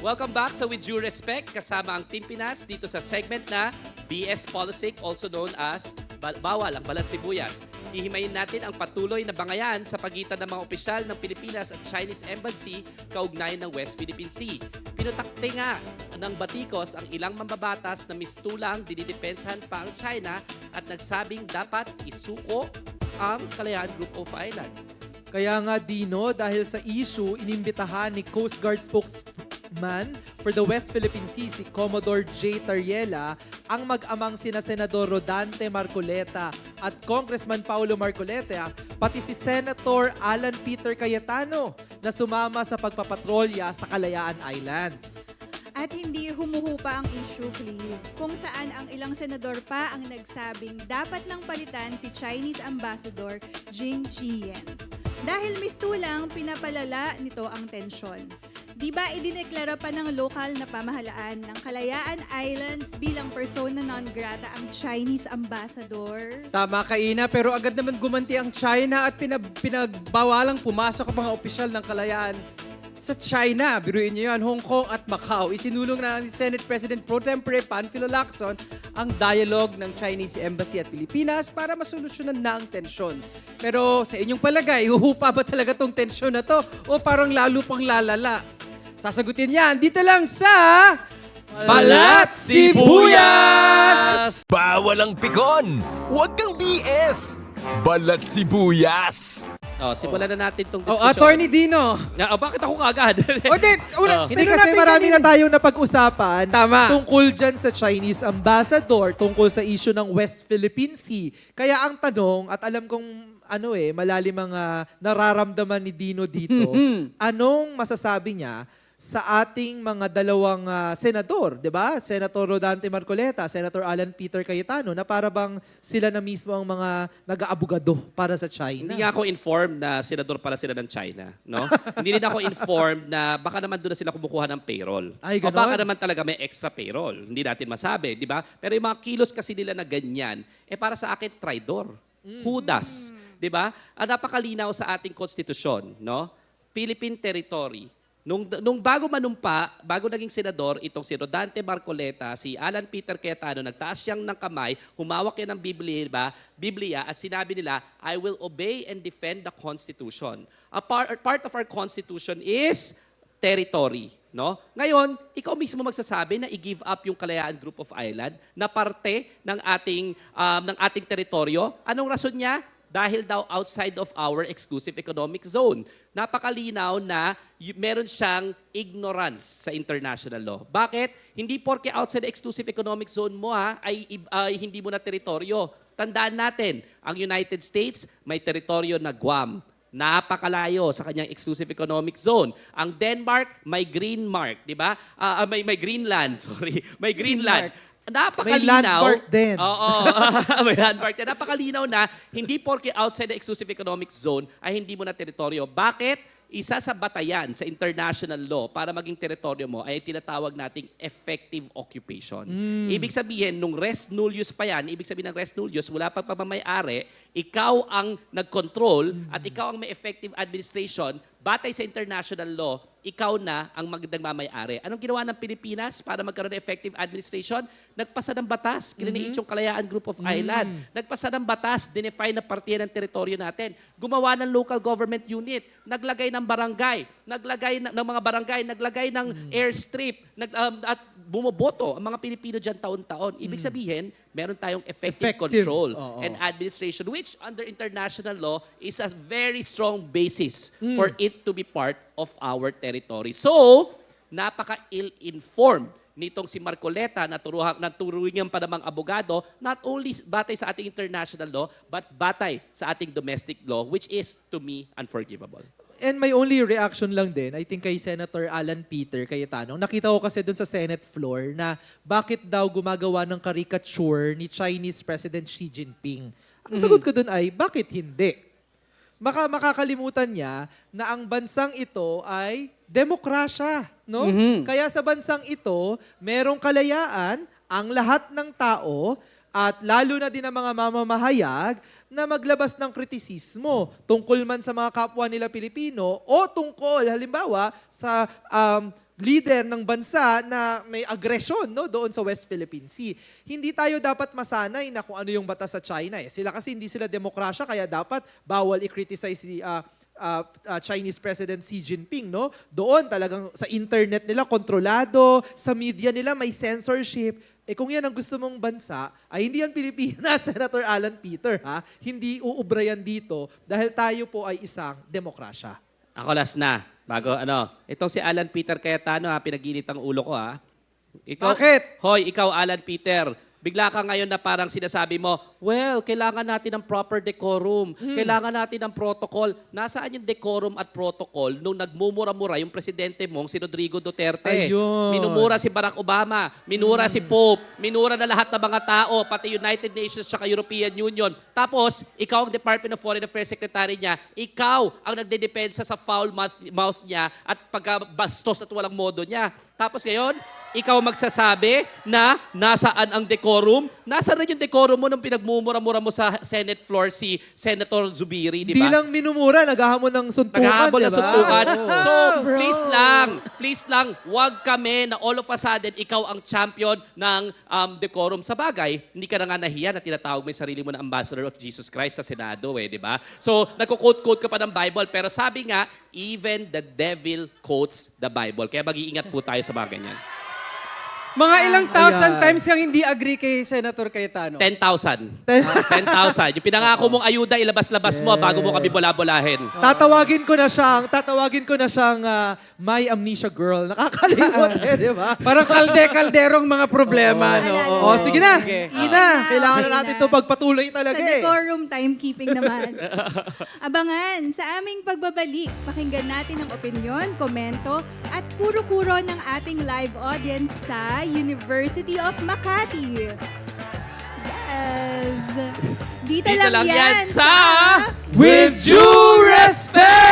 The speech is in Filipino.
Welcome back sa With Due Respect, kasama ang Team Pinas dito sa segment na BS Politic, also known as Bawal ang Balat Sibuyas. Hihimayin natin ang patuloy na bangayan sa pagitan ng mga opisyal ng Pilipinas at Chinese Embassy kaugnay ng West Philippine Sea. Pinutakte nga ng batikos ang ilang mambabatas na mistulang dinidepensahan pa ang China at nagsabing dapat isuko ang Kalayaan Group of Island. Kaya nga Dino, dahil sa issue, inimbitahan ni Coast Guard spokesman for the West Philippine Sea, si Commodore J. Tariela, ang mag-amang sina Senador Rodante Marcoleta at Congressman Paulo Marcoleta, pati si Senator Alan Peter Cayetano na sumama sa pagpapatrolya sa Kalayaan Islands. At hindi humuhupa ang issue, Clive, kung saan ang ilang senador pa ang nagsabing dapat nang palitan si Chinese Ambassador Jing Qian. Dahil mistulang pinapalala nito ang tensyon. Di ba idineklara pa ng lokal na pamahalaan ng Kalayaan Islands bilang persona non grata ang Chinese ambassador? Tama ka, Ina, pero agad naman gumanti ang China at pinagbawalang pumasok ang mga opisyal ng Kalayaan sa China. Biruin niyo yan, Hong Kong at Macau. Isinulong na ni Senate President Pro Tempore Panfilo Lacson ang dialogue ng Chinese Embassy at Pilipinas para masolusyonan na ang tensyon. Pero sa inyong palagay, huhupa ba talaga tong tensyon na to o parang lalo pang lalala? Sasagutin yan dito lang sa Balat Sibuyas! Bawal ang pikon! Huwag kang BS! Balat Sibuyas! Simulan na natin itong Oh, diskusyon. Attorney Dino. Bakit ako agad? Hindi kasi marami na tayong napag-usapan Tama. tungkol dyan sa Chinese Ambassador, tungkol sa issue ng West Philippine Sea. Kaya ang tanong, at alam kong malalim ang nararamdaman ni Dino dito, anong masasabi niya sa ating mga dalawang senador, di ba? Senator Rodante Marcoleta, Senator Alan Peter Cayetano, na para bang sila na mismo ang mga nag-aabogado para sa China. Hindi nga ako informed na senador pala sila ng China, no? Hindi rin ako informed na baka naman doon na sila kumukuha ng payroll. Ay, O ganon? baka naman talaga may extra payroll. Hindi natin masabi, di ba? Pero yung mga kilos kasi nila na ganyan, para sa akin, traidor. Hudas. Di ba? Napakalinaw sa ating konstitusyon, no? Philippine territory. Nung bago manumpa, bago naging senador, itong si Rodante Marcoleta, si Alan Peter Cayetano, nagtaas siyang ng kamay, humawak yan ng Biblia at sinabi nila, I will obey and defend the Constitution. A part of our Constitution is territory. No? Ngayon, ikaw mismo magsasabi na i-give up yung Kalayaan Group of Island na parte ng ating teritoryo. Anong rason niya? Dahil daw outside of our exclusive economic zone. Napakalinaw na meron siyang ignorance sa international law. Bakit? Hindi porke outside the exclusive economic zone mo ay hindi mo na teritoryo. Tandaan natin, ang United States may teritoryo na Guam. Napakalayo sa kanyang exclusive economic zone. Ang Denmark may green mark, di ba? May Greenland, sorry. May Greenland. Napakalinaw. May landmark din. Oo. May landmark din. Napakalinaw na hindi porke outside the exclusive economic zone ay hindi mo na teritoryo. Bakit? Isa sa batayan sa international law para maging teritoryo mo ay tinatawag nating effective occupation. Ibig sabihin, nung res nullius pa yan, ibig sabihin ng res nullius, wala pang pamamayari, ikaw ang nag-control at ikaw ang may effective administration, batay sa international law, ikaw na ang nagmamayari. Anong ginawa ng Pilipinas para magkaroon ng effective administration? Nagpasa ng batas, kininiit yung Kalayaan Group of Island. Nagpasa ng batas, dinefine na partiyan ng teritoryo natin. Gumawa ng local government unit, naglagay ng barangay, naglagay ng mga barangay, naglagay ng airstrip, at bumoboto ang mga Pilipino dyan taon-taon. Ibig sabihin, meron tayong effective control and administration, which under international law is a very strong basis for it to be part of our territory. So, napaka-ill-informed nitong si Marcoleta na turuan pa namang abogado, not only batay sa ating international law, but batay sa ating domestic law, which is, to me, unforgivable. And my only reaction lang din, I think kay Senator Alan Peter Cayetano, nakita ko kasi dun sa Senate floor na bakit daw gumagawa ng caricature ni Chinese President Xi Jinping. Ang sagot ko dun ay, bakit hindi? Makakalimutan niya na ang bansang ito ay demokrasya, no? Kaya sa bansang ito, merong kalayaan ang lahat ng tao at lalo na din ang mga mamamahayag na maglabas ng kritisismo tungkol man sa mga kapwa nila Pilipino o tungkol halimbawa sa leader ng bansa na may agresyon, no, doon sa West Philippine Sea. Hindi tayo dapat masanay na kung ano yung batas sa China. Sila kasi hindi sila demokrasya, kaya dapat bawal i-criticize si Chinese President Xi Jinping, no? Doon talagang sa internet nila kontrolado, sa media nila may censorship. Kung yan ang gusto mong bansa, ay hindi yan Pilipinas, Senator Alan Peter, ha? Hindi uubra yan dito dahil tayo po ay isang demokrasya. Ako last na. Bago itong si Alan Peter Cayetano pinag-init ang ulo ko Ikaw, Bakit? Hoy, ikaw Alan Peter. Bigla ka ngayon na parang sinasabi mo, well, kailangan natin ng proper decorum. Kailangan natin ng protocol. Nasaan yung decorum at protocol nung nagmumura-mura yung presidente mong si Rodrigo Duterte? Ayun. Minumura si Barack Obama. Minura si Pope. Minura na lahat ng mga tao, pati United Nations at European Union. Tapos, ikaw ang Department of Foreign Affairs Secretary niya, ikaw ang nagdedepensa sa foul mouth niya at pagkabastos at walang modo niya. Tapos ngayon, ikaw magsasabi na nasaan ang decorum? Nasaan rin yung decorum mo nung pinagmumura-mura mo sa Senate floor si Senator Zubiri, di Hindi ba? lang minumura, naghahamon ng suntukan, Naghahabol na diba? suntukan. Oo. So, please lang, wag kami na all of a sudden, ikaw ang champion ng decorum. Sa bagay, hindi ka na nga nahiya na tinatawag mo yung sarili mo na ambassador of Jesus Christ sa Senado, di ba? So, nagko-quote-quote ka pa ng Bible, pero sabi nga, even the devil quotes the Bible. Kaya mag-iingat po tayo sa mga ganyan. Mga ilang thousand Ayan. times kang hindi agree kay Senator Cayetano. 10,000. 10,000. Yung pinangako mong ayuda, ilabas-labas mo bago mo kami bola-bolahin. Tatawagin ko na siyang my amnesia girl. Nakakalimot di ba? Parang kalderong mga problema, no? Oo. O, sige na. Sige. Ina, kailangan Okay na natin na. ito pagpatuloy talaga Sa decorum timekeeping naman. Abangan sa aming pagbabalik. Pakinggan natin ang opinyon, komento at kuro-kuro ng ating live audience sa University of Makati. Yes! Dito, Dito lang yan sa With due respect!